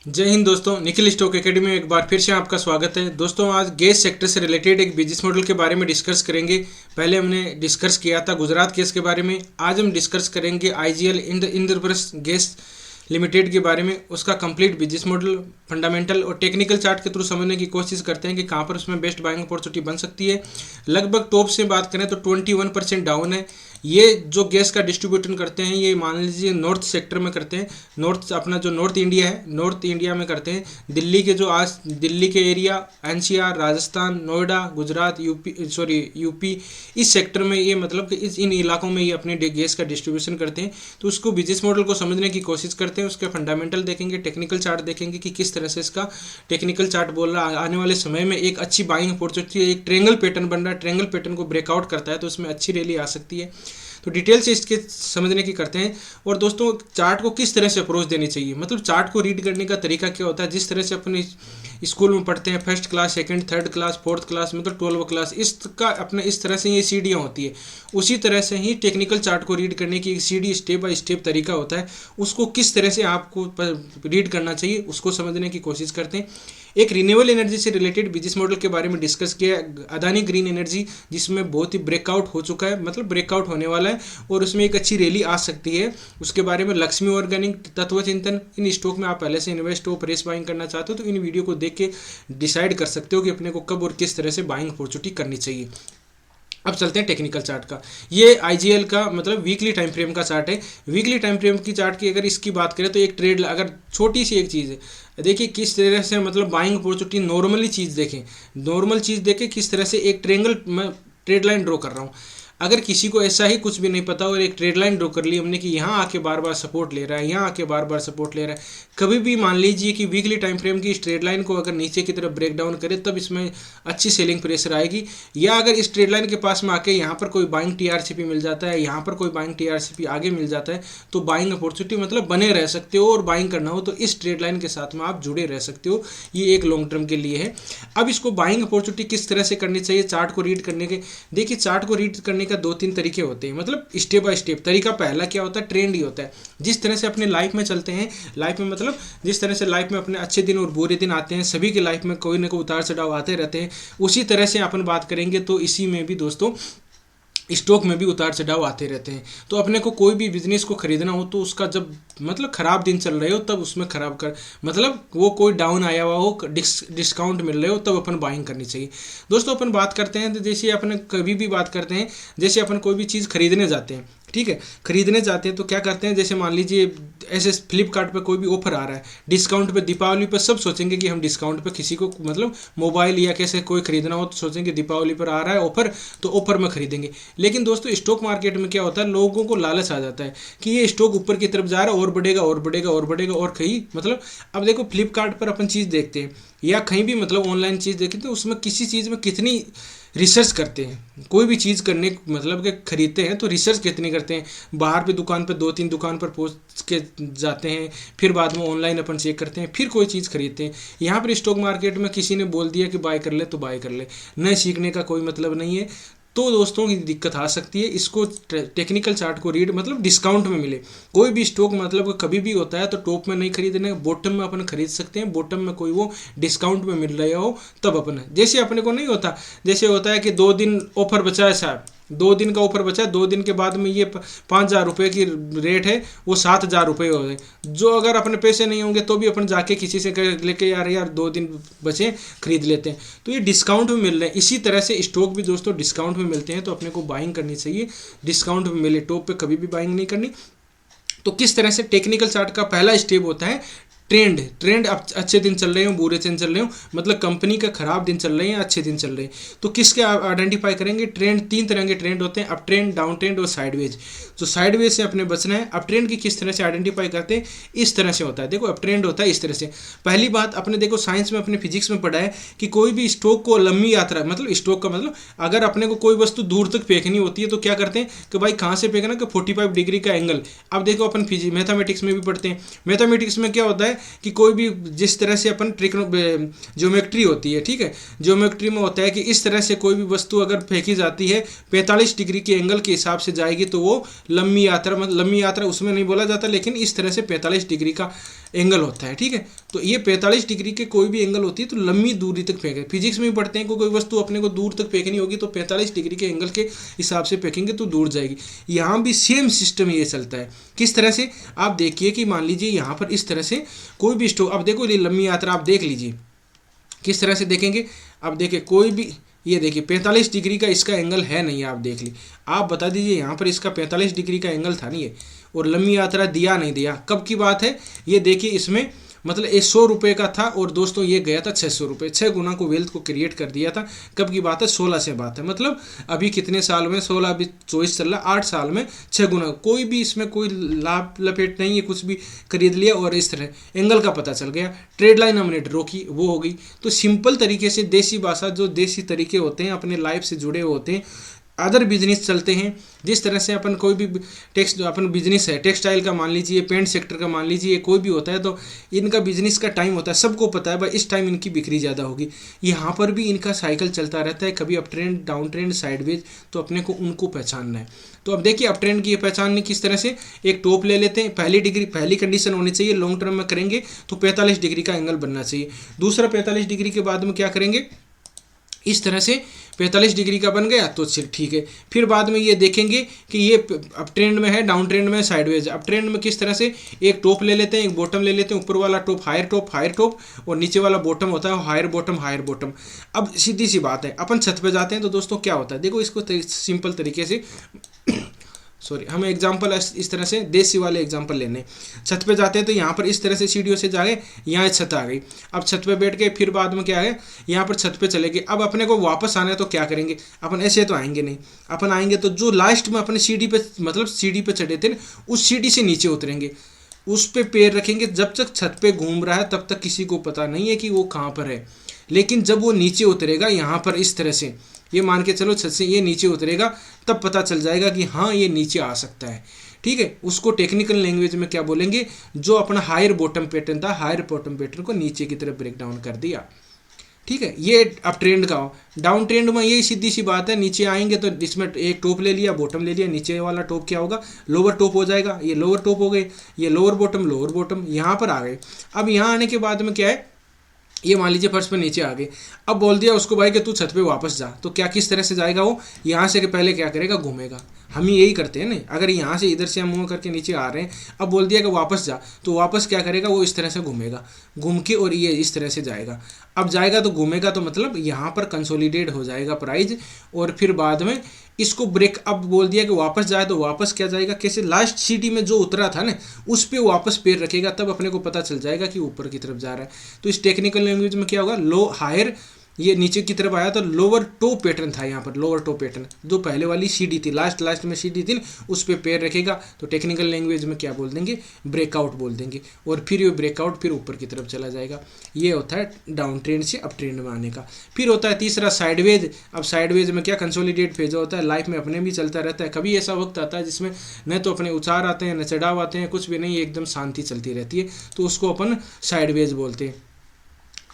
जय हिंद दोस्तों, Nikhil stock academy में एक बार फिर से आपका स्वागत है। दोस्तों आज गैस सेक्टर से रिलेटेड एक बिजनेस मॉडल के बारे में डिस्कस करेंगे। पहले हमने डिस्कस किया था गुजरात गैस के बारे में। आज हम डिस्कस करेंगे आईजीएल इंद्रप्रस्थ गैस लिमिटेड के बारे में। उसका कंप्लीट बिजनेस मॉडल, फंडामेंटल और टेक्निकल चार्ट के थ्रू समझने की कोशिश करते हैं कि कहाँ पर उसमें बेस्ट बाइंग अपॉर्चुनिटी बन सकती है। लगभग टॉप से बात करें तो 21% डाउन है। ये जो गैस का डिस्ट्रीब्यूशन करते हैं, ये मान लीजिए नॉर्थ सेक्टर में करते हैं। नॉर्थ अपना जो नॉर्थ इंडिया है, नॉर्थ इंडिया में करते हैं। दिल्ली के जो आज दिल्ली के area, NCR, Rajasthan, Noida, Gujarat, UP, इस सेक्टर में ये मतलब कि इन इलाकों में ये अपने गैस का डिस्ट्रीब्यूशन करते हैं। तो उसको बिजनेस मॉडल को समझने की कोशिश करते हैं। उसके फंडामेंटल देखेंगे, टेक्निकल चार्ट देखेंगे कि किस तरह से इसका टेक्निकल चार्ट बोल रहा है आने वाले समय में एक अच्छी बाइंग अपॉर्चुनिटी, एक ट्रेंगल पैटर्न बन रहा है, ट्रेंगल पैटर्न को ब्रेकआउट करता है तो उसमें अच्छी रैली आ सकती है। तो डिटेल से इसके समझने की करते हैं। और दोस्तों चार्ट को किस तरह से अप्रोच देनी चाहिए, मतलब चार्ट को रीड करने का तरीका क्या होता है। जिस तरह से अपने स्कूल में पढ़ते हैं, first class, second, third class, fourth class, मतलब 12वीं क्लास, इसका अपने इस तरह से ये सीढ़ियाँ होती है। उसी तरह से ही टेक्निकल चार्ट को रीड करने की एक सीढ़ी, स्टेप बाय स्टेप तरीका होता है। उसको किस तरह से आपको रीड करना चाहिए उसको समझने की कोशिश करते हैं। एक रिन्यूएबल एनर्जी से रिलेटेड बिजनेस मॉडल के बारे में डिस्कस किया, अदानी ग्रीन एनर्जी, जिसमें बहुत ही ब्रेकआउट हो चुका है, मतलब ब्रेकआउट होने वाला है और उसमें एक अच्छी रैली आ सकती है। उसके बारे में लक्ष्मी ऑर्गेनिक, तत्व चिंतन, इन स्टॉक में आप पहले से इन्वेस्ट हो, फ्रेश बाइंग करना चाहते हो तो इन वीडियो को देख के डिसाइड कर सकते हो कि अपने को कब और किस तरह से बाइंग अपॉर्चुनिटी करनी चाहिए। अब चलते हैं टेक्निकल चार्ट का। ये आईजीएल का मतलब वीकली टाइम फ्रेम का चार्ट है। वीकली टाइम फ्रेम की चार्ट की अगर इसकी बात करें तो एक ट्रेड, अगर छोटी सी एक चीज़ है, देखिए किस तरह से मतलब बाइंग अपॉर्चुनिटी, नॉर्मली चीज़ देखें, नॉर्मल चीज़ देखें किस तरह से एक ट्रेंगल, मैं ट्रेड लाइन ड्रॉ कर रहा हूँ। अगर किसी को ऐसा ही कुछ भी नहीं पता और एक ट्रेड लाइन ड्रॉ कर ली हमने कि यहाँ आके बार बार सपोर्ट ले रहा है, यहाँ आके बार बार सपोर्ट ले रहा है, कभी भी मान लीजिए कि वीकली टाइम फ्रेम की इस ट्रेड लाइन को अगर नीचे की तरफ ब्रेक डाउन करे तब इसमें अच्छी सेलिंग प्रेशर आएगी। या अगर इस ट्रेड लाइन के पास में आके यहाँ पर कोई बाइंग टीआरसीपी मिल जाता है, यहाँ पर कोई बाइंग टीआरसीपी आगे मिल जाता है तो बाइंग अपॉर्चुनिटी मतलब बने रह सकते हो। और बाइंग करना हो तो इस ट्रेड लाइन के साथ में आप जुड़े रह सकते हो। ये एक लॉन्ग टर्म के लिए है। अब इसको बाइंग अपॉर्चुनिटी किस तरह से करनी चाहिए चार्ट को रीड करने के, देखिए चार्ट को रीड करने का 2-3 तरीके होते हैं, मतलब स्टेप बाय स्टेप तरीका। पहला क्या होता है, ट्रेंड ही होता है। जिस तरह से अपने लाइफ में चलते हैं, लाइफ में मतलब जिस तरह से लाइफ में अपने अच्छे दिन और बुरे दिन आते हैं, सभी के लाइफ में कोई ना कोई उतार चढ़ाव आते रहते हैं, उसी तरह से अपन बात करेंगे तो इसी में भी दोस्तों स्टॉक में भी उतार चढ़ाव आते रहते हैं। तो अपने को कोई भी बिजनेस को खरीदना हो तो उसका जब मतलब खराब दिन चल रहे हो तब उसमें खराब कर, मतलब वो कोई डाउन आया हुआ हो, डिस्काउंट मिल रहे हो तब अपन बाइंग करनी चाहिए। दोस्तों अपन बात करते हैं तो जैसे अपन कभी भी बात करते हैं, जैसे अपन कोई भी चीज़ खरीदने जाते हैं, ठीक है, खरीदने जाते हैं तो क्या करते हैं, जैसे मान लीजिए ऐसे फ्लिपकार्ट पे कोई भी ऑफर आ रहा है डिस्काउंट पे, दीपावली पे, सब सोचेंगे कि हम डिस्काउंट पे किसी को मतलब मोबाइल या कैसे कोई खरीदना हो तो सोचेंगे दीपावली पर आ रहा है ऑफर तो ऑफर में खरीदेंगे। लेकिन दोस्तों स्टॉक मार्केट में क्या होता है, लोगों को लालच आ जाता है कि ये स्टॉक ऊपर की तरफ जा रहा है और बढ़ेगा और बढ़ेगा और बढ़ेगा और कहीं मतलब, अब देखो फ्लिपकार्ट पर अपन चीज़ देखते हैं या कहीं भी मतलब ऑनलाइन चीज़ देखते हैं तो उसमें किसी चीज़ में कितनी रिसर्च करते हैं। कोई भी चीज़ करने मतलब कि खरीदते हैं तो रिसर्च कितनी करते हैं, बाहर पे दुकान पे 2-3 दुकान पर पहुंच के जाते हैं, फिर बाद में ऑनलाइन अपन चेक करते हैं, फिर कोई चीज़ खरीदते हैं। यहाँ पर स्टॉक मार्केट में किसी ने बोल दिया कि बाय कर ले तो बाय कर ले, न सीखने का कोई मतलब नहीं है। तो दोस्तों की दिक्कत आ सकती है। इसको टेक्निकल चार्ट को रीड मतलब डिस्काउंट में मिले कोई भी स्टॉक, मतलब कभी भी होता है तो टॉप में नहीं खरीदने, बॉटम में अपन खरीद सकते हैं। बॉटम में कोई वो डिस्काउंट में मिल रहा हो तब अपन, जैसे अपने को नहीं होता, जैसे होता है कि 2 दिन ऑफर बचा है साहब, 2 दिन का ऑफर बचा है, 2 दिन के बाद में ये 5,000 रुपये की रेट है वो 7,000 रुपये हो गए। जो अगर अपने पैसे नहीं होंगे तो भी अपन जाके किसी से लेके यार 2 दिन बचे खरीद लेते हैं, तो ये डिस्काउंट में मिल रहे हैं। इसी तरह से स्टॉक भी दोस्तों डिस्काउंट में मिलते हैं तो अपने को बाइंग करनी चाहिए। डिस्काउंट में मिले टॉप पे कभी भी बाइंग नहीं करनी। तो किस तरह से टेक्निकल चार्ट का पहला स्टेप होता है ट्रेंड अच्छे दिन चल रहे हो, बुरे दिन चल रहे हो, मतलब कंपनी का खराब दिन चल रहे हैं, अच्छे दिन चल रहे हैं, तो किसके आइडेंटिफाई करेंगे। ट्रेंड 3 तरह के ट्रेंड होते हैं, अप ट्रेंड, डाउन ट्रेंड और साइडवेज। तो साइडवेज से अपने बचना है। अप ट्रेंड की किस तरह से आइडेंटिफाई करते हैं, इस तरह से होता है। देखो अप ट्रेंड होता है इस तरह से। पहली बात अपने देखो साइंस में, अपने फिजिक्स में पढ़ा है कि कोई भी स्टॉक को लंबी यात्रा, मतलब स्टॉक का मतलब अगर अपने को कोई वस्तु दूर तक फेंकनी होती है तो क्या करते हैं कि भाई कहाँ से फेंकना, कि 45 डिग्री का एंगल। अब देखो अपन मैथमेटिक्स में भी पढ़ते हैं, मैथमेटिक्स में क्या होता है है कि कोई भी जिस तरह से अपन ज्योमेट्री होती है, ठीक है, ज्योमेट्री में होता है कि इस तरह से कोई भी वस्तु अगर फेंकी जाती है 45 डिग्री के एंगल के हिसाब से जाएगी तो वो लंबी यात्रा, मतलब लंबी यात्रा उसमें नहीं बोला जाता, लेकिन इस तरह से 45 डिग्री का एंगल होता है, ठीक है। तो ये 45 डिग्री के कोई भी एंगल होती है तो लंबी दूरी तक फेंके। फिजिक्स में भी पढ़ते हैं कि कोई वस्तु अपने को दूर तक फेंकनी होगी तो 45 डिग्री के एंगल के हिसाब से फेंकेंगे तो दूर जाएगी। यहाँ भी सेम सिस्टम ये चलता है। किस तरह से, आप देखिए कि मान लीजिए यहाँ पर इस तरह से कोई भी स्टोक, अब देखो ये लंबी यात्रा आप देख लीजिए किस तरह से देखेंगे। अब देखिए कोई भी, ये देखिए 45 डिग्री का इसका एंगल है नहीं, आप देख ली, आप बता दीजिए यहाँ पर इसका 45 डिग्री का एंगल था नहीं है, और लंबी यात्रा दिया नहीं दिया, कब की बात है ये देखिए। इसमें मतलब ये 100 रुपये का था और दोस्तों ये गया था 600 रुपये, 6 गुना को वेल्थ को क्रिएट कर दिया था। कब की बात है, 16 से बात है, मतलब अभी कितने साल में, 16 अभी 24 चल रहा, 8 साल में 6 गुना। कोई भी इसमें कोई लाभ लपेट नहीं है, कुछ भी खरीद लिया और इस तरह एंगल का पता चल गया। ट्रेड लाइन हमने ड्रॉ की, वो हो गई। तो सिंपल तरीके से देसी भाषा, जो देसी तरीके होते हैं अपने लाइफ से जुड़े होते हैं, अदर बिजनेस चलते हैं। जिस तरह से अपन कोई भी अपन बिजनेस है, टेक्सटाइल का मान लीजिए, पेंट सेक्टर का मान लीजिए, कोई भी होता है तो इनका बिजनेस का टाइम होता है, सबको पता है भाई इस टाइम इनकी बिक्री ज़्यादा होगी। यहाँ पर भी इनका साइकिल चलता रहता है, कभी up trend, down trend, sideways, तो अपने को उनको पहचानना है। तो अब देखिए अप ट्रेंड की ये पहचानने किस तरह से, एक टॉप ले लेते हैं, पहली कंडीशन होनी चाहिए, लॉन्ग टर्म में करेंगे तो 45 डिग्री का एंगल बनना चाहिए। दूसरा 45 डिग्री के बाद में क्या करेंगे, इस तरह से 45 डिग्री का बन गया तो ठीक है। फिर बाद में ये देखेंगे कि ये अप ट्रेंड में है, डाउन ट्रेंड में है, साइडवेज। अप ट्रेंड में किस तरह से, एक टॉप ले लेते हैं, एक बॉटम ले लेते हैं, ऊपर वाला टॉप हायर टॉप और नीचे वाला बॉटम होता है हायर बॉटम। अब सीधी सी बात है, अपन छत पे जाते हैं तो दोस्तों क्या होता है, देखो इसको सिंपल तरीके से सॉरी, हमें एग्जाम्पल इस तरह से देसी वाले एग्जाम्पल लेने। छत पे जाते हैं तो यहाँ पर इस तरह से सीढ़ियों से जा गए, यहाँ छत आ गई। अब छत पे बैठ गए, फिर बाद में क्या है, यहाँ पर छत पे चले गए। अब अपने को वापस आना है तो क्या करेंगे, अपन ऐसे तो आएंगे नहीं, अपन आएंगे तो जो लास्ट में अपने सीढ़ी पे, मतलब सीढ़ी पे चढ़े थे उस सीढ़ी से नीचे उतरेंगे, उस पे पैर रखेंगे। जब तक छत पे घूम रहा है तब तक किसी को पता नहीं है कि वो कहाँ पर है, लेकिन जब वो नीचे उतरेगा यहाँ पर इस तरह से, ये मान के चलो छत से ये नीचे उतरेगा, तब पता चल जाएगा कि हाँ ये नीचे आ सकता है, ठीक है। उसको टेक्निकल लैंग्वेज में क्या बोलेंगे, जो अपना हायर बॉटम पैटर्न था, हायर बॉटम पैटर्न को नीचे की तरफ ब्रेक डाउन कर दिया, ठीक है। ये अप ट्रेंड का हो। डाउन ट्रेंड में यही सीधी सी बात है, नीचे आएंगे तो इसमें एक टॉप ले लिया, बॉटम ले लिया, नीचे वाला टॉप क्या होगा, लोअर टॉप हो जाएगा, ये लोअर टॉप हो गए, ये लोअर बॉटम यहाँ पर आ गए। अब यहाँ आने के बाद में क्या है, ये मान लीजिए फर्श पर नीचे आ गए। अब बोल दिया उसको भाई कि तू छत पे वापस जा, तो क्या किस तरह से जाएगा वो, यहाँ से पहले क्या करेगा, घूमेगा। हम यही करते हैं ना, अगर यहाँ से इधर से हम मुँह करके नीचे आ रहे हैं, अब बोल दिया कि वापस जा, तो वापस क्या करेगा, वो इस तरह से घूमेगा, घूम के और ये इस तरह से जाएगा। अब जाएगा तो घूमेगा तो मतलब यहाँ पर कंसोलिडेट हो जाएगा प्राइस, और फिर बाद में इसको ब्रेक, अब बोल दिया कि वापस जाए तो वापस क्या जाएगा, कैसे, लास्ट सीढ़ी में जो उतरा था ना उस पे वापस पैर रखेगा, तब अपने को पता चल जाएगा कि ऊपर की तरफ जा रहा है। तो इस टेक्निकल लैंग्वेज में क्या होगा, लो हायर, ये नीचे की तरफ आया तो लोअर टो पैटर्न था, यहाँ पर लोअर टो पैटर्न, जो पहले वाली सीढ़ी थी, लास्ट में सीढ़ी थी, उस पे पैर रखेगा, तो टेक्निकल लैंग्वेज में क्या बोल देंगे, ब्रेकआउट बोल देंगे। और फिर ये ब्रेकआउट फिर ऊपर की तरफ चला जाएगा। ये होता है डाउन ट्रेंड से अप ट्रेंड में आने का। फिर होता है तीसरा साइडवेज। अब साइडवेज में क्या, कंसोलिडेट फेज होता है, लाइफ में अपने भी चलता रहता है। कभी ऐसा वक्त आता है जिसमें न तो अपने उतार आते हैं, न चढ़ाव आते हैं, कुछ भी नहीं, एकदम शांति चलती रहती है, तो उसको अपन साइडवेज बोलते हैं।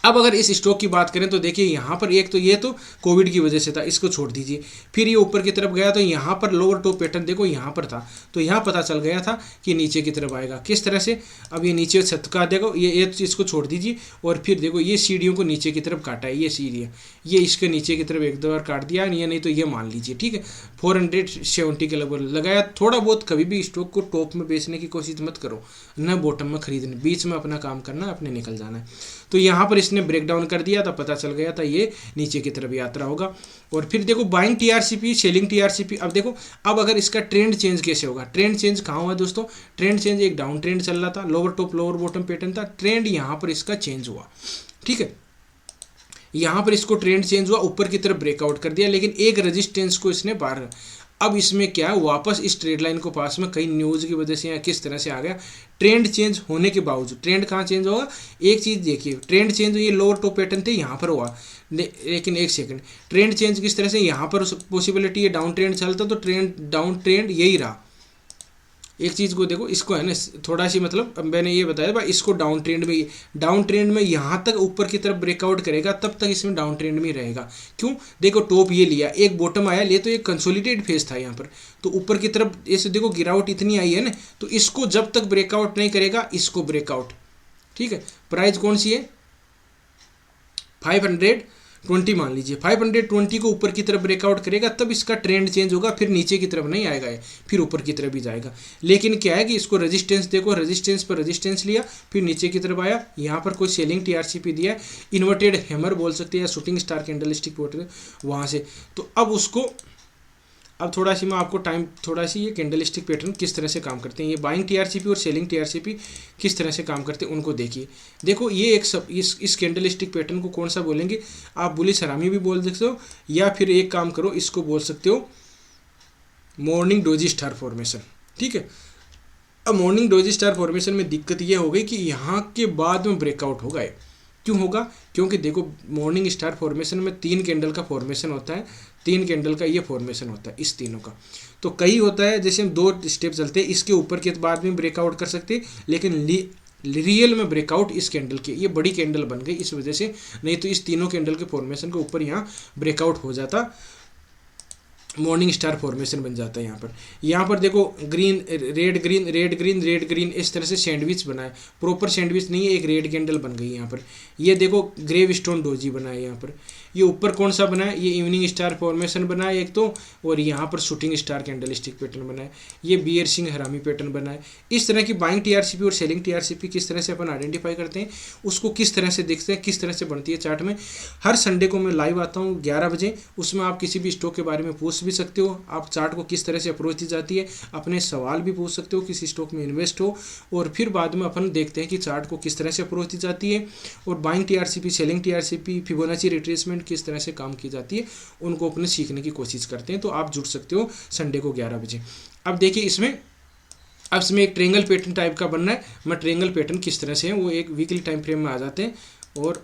अब अगर इस स्टॉक की बात करें तो देखिए यहाँ पर एक तो ये तो कोविड की वजह से था, इसको छोड़ दीजिए। फिर ये ऊपर की तरफ गया तो यहाँ पर लोअर टॉप पैटर्न देखो यहाँ पर था, तो यहाँ पता चल गया था कि नीचे की तरफ आएगा। किस तरह से, अब ये नीचे छत का देखो, ये इसको छोड़ दीजिए, और फिर देखो ये सीढ़ियों को नीचे की तरफ काटा है, ये सीढ़ियाँ, ये इसके नीचे की तरफ एक दो बार काट दिया, ये नहीं तो ये मान लीजिए, ठीक है, 470 के लगभग लगाया। थोड़ा बहुत कभी भी स्टॉक को टॉप में बेचने की कोशिश मत करो, न बॉटम में खरीदने, बीच में अपना काम करना, अपने निकल जाना है। तो यहाँ पर इसने ब्रेक डाउन कर दिया था, पता चल गया था ये नीचे की तरफ यात्रा होगा। और फिर देखो बाइंग टीआरसीपी, सेलिंग टीआरसीपी। अब देखो, अब अगर इसका ट्रेंड चेंज कैसे होगा, ट्रेंड चेंज कहाँ हुआ दोस्तों, ट्रेंड चेंज एक डाउन ट्रेंड चल रहा था, lower top lower bottom pattern था, ट्रेंड यहाँ पर इसका चेंज हुआ, ठीक है, यहाँ पर इसको ट्रेंड चेंज हुआ, ऊपर की तरफ ब्रेकआउट कर दिया, लेकिन एक रेजिस्टेंस को इसने बाहर। अब इसमें क्या है, वापस इस ट्रेड लाइन को पास में कई न्यूज़ की वजह से या किस तरह से आ गया, ट्रेंड चेंज होने के बावजूद। ट्रेंड कहाँ चेंज होगा, एक चीज़ देखिए, ट्रेंड चेंज ये लोअर टॉप पैटर्न थे यहाँ पर हुआ, लेकिन एक सेकंड, ट्रेंड चेंज किस तरह से, यहाँ पर पॉसिबिलिटी है डाउन ट्रेंड चलता तो ट्रेंड डाउन ट्रेंड यही रहा, एक चीज़ को देखो, इसको है ना थोड़ा सी मतलब अब मैंने ये बताया भाई, इसको डाउन ट्रेंड में यहाँ तक ऊपर की तरफ ब्रेकआउट करेगा तब तक इसमें डाउन ट्रेंड में रहेगा। क्यों? देखो टॉप ये लिया, एक बॉटम आया, ये तो एक कंसोलिडेटेड फेज था यहाँ पर, तो ऊपर की तरफ ऐसे देखो गिरावट इतनी आई है ना, तो इसको जब तक ब्रेकआउट नहीं करेगा इसको ब्रेकआउट, ठीक है। प्राइस कौन सी है? 520 मान लीजिए, 520 को ऊपर की तरफ ब्रेकआउट करेगा तब इसका ट्रेंड चेंज होगा, फिर नीचे की तरफ नहीं आएगा, फिर ऊपर की तरफ ही जाएगा। लेकिन क्या है कि इसको रेजिस्टेंस देखो, रेजिस्टेंस पर रेजिस्टेंस लिया, फिर नीचे की तरफ आया, यहाँ पर कोई सेलिंग टीआरसीपी दिया है, इन्वर्टेड हैमर बोल सकते हैं या शूटिंग स्टार कैंडलस्टिक वहाँ से। तो अब उसको अब थोड़ा सी मैं आपको थोड़ा सी ये कैंडलस्टिक पैटर्न किस तरह से काम करते हैं, ये बाइंग टीआरसीपी और सेलिंग टीआरसीपी किस तरह से काम करते हैं उनको देखिए। देखो ये एक सब इस कैंडलस्टिक पैटर्न को कौन सा बोलेंगे आप? बुलिश हरामी भी बोल सकते हो, या फिर एक काम करो इसको बोल सकते हो मॉर्निंग डोजी स्टार फॉर्मेशन, ठीक है। अब मॉर्निंग डोजी स्टार फॉर्मेशन में दिक्कत ये हो गई कि यहाँ के बाद में ब्रेकआउट होगा। क्यों होगा? क्योंकि देखो मॉर्निंग स्टार फॉर्मेशन में 3 कैंडल का फॉर्मेशन होता है, 3 कैंडल का ये फॉर्मेशन होता है, इस तीनों का। तो कई होता है जैसे हम 2 स्टेप चलते हैं, इसके ऊपर के बाद में ब्रेकआउट कर सकते हैं, लेकिन रियल में ब्रेकआउट इस कैंडल की, ये बड़ी कैंडल बन गई इस वजह से, नहीं तो इस तीनों कैंडल के फॉर्मेशन के ऊपर यहाँ ब्रेकआउट हो जाता, मॉर्निंग स्टार फॉर्मेशन बन जाता है। यहाँ पर देखो green red green red green red green इस तरह से सैंडविच बना है, प्रॉपर सैंडविच नहीं है, एक रेड कैंडल बन गई यहाँ पर। ये देखो ग्रेव स्टोन डोजी बना है यहाँ पर। ये ऊपर कौन सा बना है? ये इवनिंग स्टार फॉर्मेशन बना है एक तो, और यहाँ पर शूटिंग स्टार कैंडलस्टिक पैटर्न बना है, ये बियर सिंह हरामी पैटर्न बना है। इस तरह की बाइंग टीआरसीपी और सेलिंग टीआरसीपी किस तरह से अपन आइडेंटिफाई करते हैं, उसको किस तरह से देखते हैं, किस तरह से बनती है चार्ट में। हर संडे को मैं लाइव आता हूँ 11 बजे, उसमें आप किसी भी स्टॉक के बारे में पूछ भी सकते हो, आप चार्ट को किस तरह से अप्रोच दी जाती है, अपने सवाल भी पूछ सकते हो, किसी स्टॉक में इन्वेस्ट हो, और फिर बाद में अपन देखते हैं कि चार्ट को किस तरह से अप्रोच दी जाती है, और buying TRCP selling TRCP Fibonacci retracement किस तरह से काम की जाती है, उनको अपने सीखने की कोशिश करते हैं। तो आप जुड़ सकते हो संडे को 11 बजे। अब देखिए इसमें एक ट्रेंगल पैटर्न टाइप का बनना है। मैं ट्रेंगल पैटर्न किस तरह से है वो एक वीकली टाइम फ्रेम में आ जाते हैं। और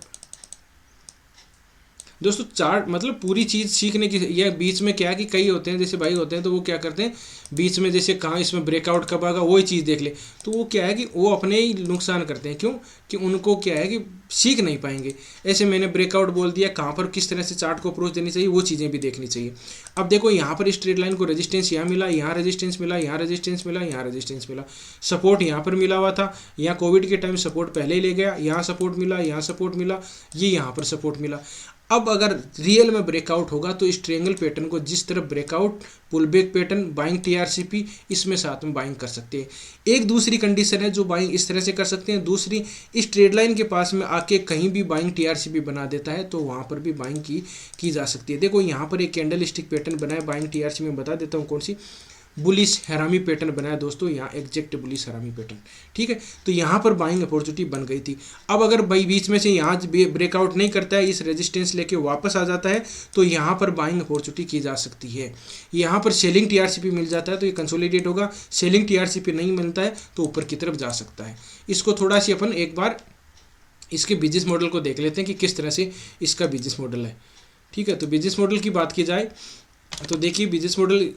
दोस्तों चार्ट मतलब पूरी चीज़ सीखने की, या बीच में क्या है कि कई होते हैं जैसे भाई होते हैं तो वो क्या करते हैं बीच में जैसे कहाँ इसमें ब्रेकआउट कब आएगा वही चीज़ देख ले, तो वो क्या है कि वो अपने ही नुकसान करते हैं। क्यों? कि उनको क्या है कि सीख नहीं पाएंगे। ऐसे मैंने ब्रेकआउट बोल दिया, कहाँ पर किस तरह से चार्ट को अप्रोच देनी चाहिए वो चीज़ें भी देखनी चाहिए। अब देखो यहाँ पर स्ट्रेट लाइन को रेजिस्टेंस यहाँ मिला, यहाँ रेजिस्टेंस मिला, यहाँ रेजिस्टेंस मिला, यहाँ रेजिस्टेंस मिला, सपोर्ट यहाँ पर मिला हुआ था, यहाँ कोविड के टाइम सपोर्ट पहले ही ले गया, यहाँ सपोर्ट मिला, यहाँ सपोर्ट मिला, ये यहाँ पर सपोर्ट मिला। अब अगर रियल में ब्रेकआउट होगा तो इस ट्रायंगल पैटर्न को जिस तरह breakout pull back pattern buying TRCP इसमें साथ में बाइंग कर सकते हैं। एक दूसरी कंडीशन है जो बाइंग इस तरह से कर सकते हैं, दूसरी इस ट्रेड लाइन के पास में आके कहीं भी बाइंग टीआरसीपी बना देता है तो वहाँ पर भी बाइंग की जा सकती है। देखो यहाँ पर एक कैंडल स्टिक पैटर्न बना है बाइंग टीआरसीपी में, बता देता हूँ कौन सी, बुलिश हरामी पैटर्न बनाया दोस्तों, यहाँ एग्जैक्ट बुलिश हरामी पैटर्न, ठीक है। तो यहाँ पर बाइंग अपॉर्चुनिटी बन गई थी। अब अगर भाई बीच में से यहाँ ब्रेकआउट नहीं करता है, इस रेजिस्टेंस लेके वापस आ जाता है तो यहाँ पर बाइंग अपॉर्चुनिटी की जा सकती है। यहाँ पर सेलिंग टीआरसीपी मिल जाता है तो ये कंसोलिडेट होगा, सेलिंग टीआरसीपी नहीं मिलता है तो ऊपर की तरफ जा सकता है। इसको थोड़ा सी अपन एक बार इसके बिजनेस मॉडल को देख लेते हैं कि किस तरह से इसका बिजनेस मॉडल है, ठीक है। तो बिजनेस मॉडल की बात की जाए तो देखिए बिजनेस मॉडल,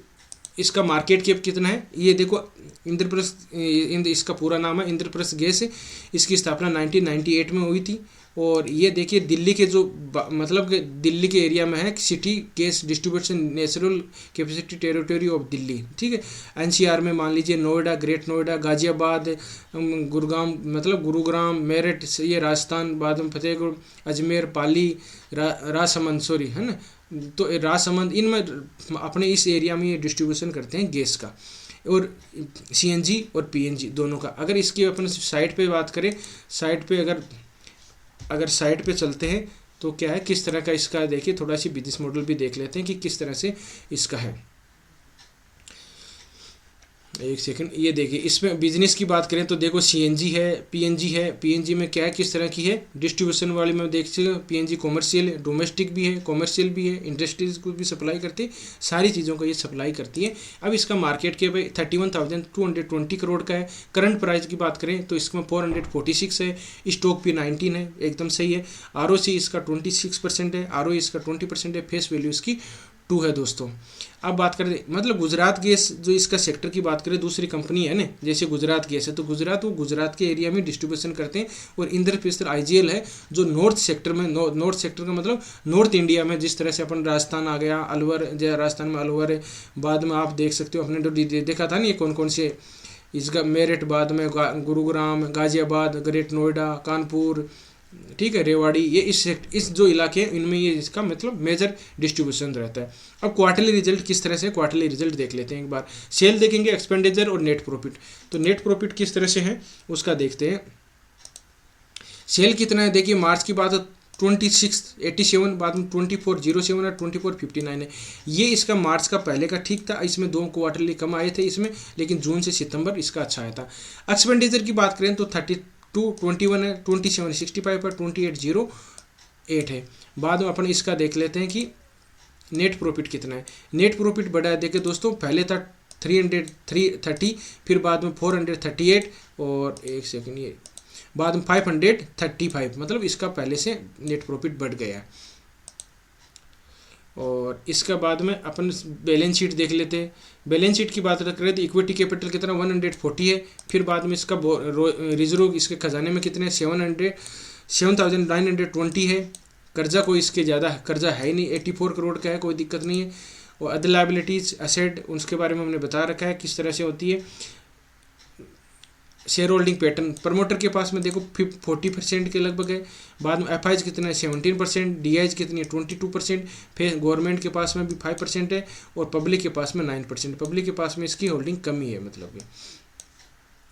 इसका मार्केट कैप कितना है, ये देखो इंद्रप्रस्थ, इसका पूरा नाम है इंद्रप्रस्थ गैस है। इसकी स्थापना 1998 में हुई थी। और ये देखिए दिल्ली के जो मतलब दिल्ली के एरिया में है, city gas distribution natural capacity territory of Delhi, ठीक है। एनसीआर में मान लीजिए नोएडा, ग्रेट नोएडा, गाजियाबाद, गुरुग्राम मतलब गुरुग्राम, मेरठ, ये राजस्थान, बाद में फतेहगढ़, अजमेर, पाली, राजसमंद सॉरी है ना, तो राजसमंद, इनमें अपने इस एरिया में ये डिस्ट्रीब्यूशन करते हैं गैस का, और सीएनजी और पीएनजी दोनों का। अगर इसकी अपन साइट पे बात करें, साइट पे अगर साइट पे चलते हैं तो क्या है किस तरह का इसका, देखिए थोड़ा सी बिजनेस मॉडल भी देख लेते हैं कि किस तरह से इसका है। एक सेकंड, ये देखिए इसमें बिजनेस की बात करें तो देखो सीएनजी है, पीएनजी है। पीएनजी में क्या है किस तरह की है, डिस्ट्रीब्यूशन वाली में देख सकते हो, पीएनजी कॉमर्शियल है, डोमेस्टिक भी है, कॉमर्शियल भी है, इंडस्ट्रीज को भी सप्लाई करती है, सारी चीज़ों को ये सप्लाई करती है। अब इसका मार्केट कैप 31,220 करोड़ का है। करंट प्राइस की बात करें तो इसमें 446 है, स्टॉक भी 19 है, एकदम सही है। आरओसी इसका 26% है, आरओई इसका 20% है, फेस वैल्यू इसकी 2 है दोस्तों। अब बात करें मतलब गुजरात गैस जो इसका सेक्टर की बात करें, दूसरी कंपनी है ना, जैसे गुजरात गैस है तो गुजरात के एरिया में डिस्ट्रीब्यूशन करते हैं। और इंद्रप्रस्थ आईजीएल है जो नॉर्थ सेक्टर में, नॉर्थ सेक्टर का मतलब नॉर्थ इंडिया में, जिस तरह से अपन राजस्थान आ गया, अलवर, जैसे राजस्थान में अलवर है, बाद में आप देख सकते हो अपने जो देखा था ना ये कौन कौन से, इसका मेरठ, बाद में गुरुग्राम, गाजियाबाद, ग्रेट नोएडा, कानपुर, ठीक है, रेवाड़ी, ये इस जो इलाके हैं इनमें ये इसका मतलब मेजर डिस्ट्रीब्यूशन रहता है। अब क्वार्टरली रिजल्ट किस तरह से, क्वार्टरली रिजल्ट देख लेते हैं एक बार। सेल देखेंगे, एक्सपेंडिचर और नेट प्रॉफिट। तो नेट प्रॉफिट किस तरह से है उसका देखते हैं। सेल कितना है देखिए, मार्च की बात 2687, बाद में 2407 और 2459 है। ये इसका मार्च का पहले का ठीक था, इसमें 2 क्वार्टरली कम आए थे इसमें, लेकिन जून से सितंबर इसका अच्छा आया था। एक्सपेंडिचर की बात करें तो 3221 है, 2765 पर 2808 है। बाद में अपन इसका देख लेते हैं कि नेट प्रॉफिट कितना है। नेट प्रॉफिट बढ़ा है, देखिए दोस्तों, पहले था 330, फिर बाद में 438 और एक सेकंड, ये बाद में 535, मतलब इसका पहले से नेट प्रॉफिट बढ़ गया है। और इसका बाद में अपन बैलेंस शीट देख लेते हैं। बैलेंस शीट की बात करें तो इक्विटी कैपिटल कितना 140 है, फिर बाद में इसका रिजर्व इसके खजाने में कितने 7920 है। कर्जा कोई इसके ज़्यादा कर्जा है ही नहीं, 84 करोड़ का है, कोई दिक्कत नहीं है। और अदर लायबिलिटीज एसेट उसके बारे में हमने बता रखा है किस तरह से होती है। शेयर होल्डिंग पैटर्न, प्रमोटर के पास में देखो 40% के लगभग है, बाद में एफआईज कितना है 17%, डीआईज कितनी है 22%, फिर गवर्नमेंट के पास में भी 5% है और पब्लिक के पास में 9%। पब्लिक के पास में इसकी होल्डिंग कमी है मतलब ये,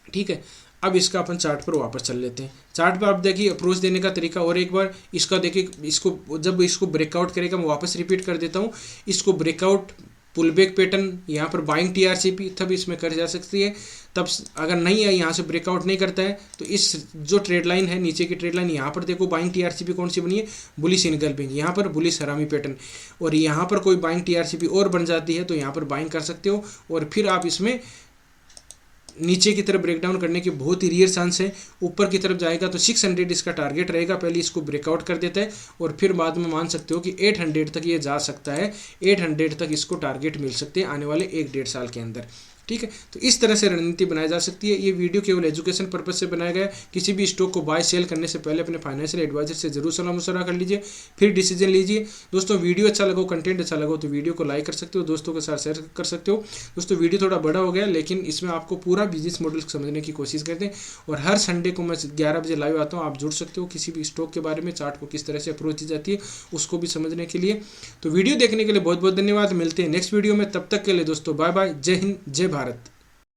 ठीक है। अब इसका अपन चार्ट पर वापस चल लेते हैं। चार्ट पर आप देखिए अप्रोच देने का तरीका और एक बार इसका देखिए, इसको जब इसको ब्रेकआउट करेगा, मैं वापस रिपीट कर देता हूँ, इसको ब्रेकआउट पुल बैक पैटर्न, यहाँ पर बाइंग टीआरसीपी तब इसमें कर जा सकती है। तब अगर नहीं है, यहाँ से ब्रेकआउट नहीं करता है, तो इस जो ट्रेड लाइन है नीचे की ट्रेड लाइन, यहाँ पर देखो बाइंग टीआरसीपी कौन सी बनी है, बुलिश इनगल्फिंग, यहाँ पर बुलिश हरामी पैटर्न, और यहाँ पर कोई बाइंग टीआरसीपी और बन जाती है तो यहाँ पर बाइंग कर सकते हो। और फिर आप इसमें नीचे की तरफ ब्रेकडाउन करने के बहुत ही रियर चांस है। ऊपर की तरफ जाएगा तो 600 इसका टारगेट रहेगा, पहले इसको ब्रेकआउट कर देता है और फिर बाद में मान सकते हो कि 800 तक ये जा सकता है। 800 तक इसको टारगेट मिल सकते हैं आने वाले 1-1.5 साल के अंदर, ठीक है। तो इस तरह से रणनीति बनाई जा सकती है। ये वीडियो केवल एजुकेशन पर्पज से बनाया गया है। किसी भी स्टॉक को बाय सेल करने से पहले अपने फाइनेंशियल एडवाइजर से जरूर सलाह मशवरा कर लीजिए, फिर डिसीजन लीजिए। दोस्तों वीडियो अच्छा लगा, कंटेंट अच्छा लगा तो वीडियो को लाइक कर सकते हो, दोस्तों के साथ शेयर कर सकते हो। दोस्तों वीडियो थोड़ा बड़ा हो गया, लेकिन इसमें आपको पूरा बिजनेस मॉडल समझने की कोशिश करते हैं। और हर संडे को मैं 11 बजे लाइव आता हूँ, आप जुड़ सकते हो किसी भी स्टॉक के बारे में, चार्ट को किस तरह से अप्रोच की जाती है उसको भी समझने के लिए। तो वीडियो देखने के लिए बहुत बहुत धन्यवाद। मिलते हैं नेक्स्ट वीडियो में, तब तक के लिए दोस्तों बाय बाय, जय हिंद, जय भारत।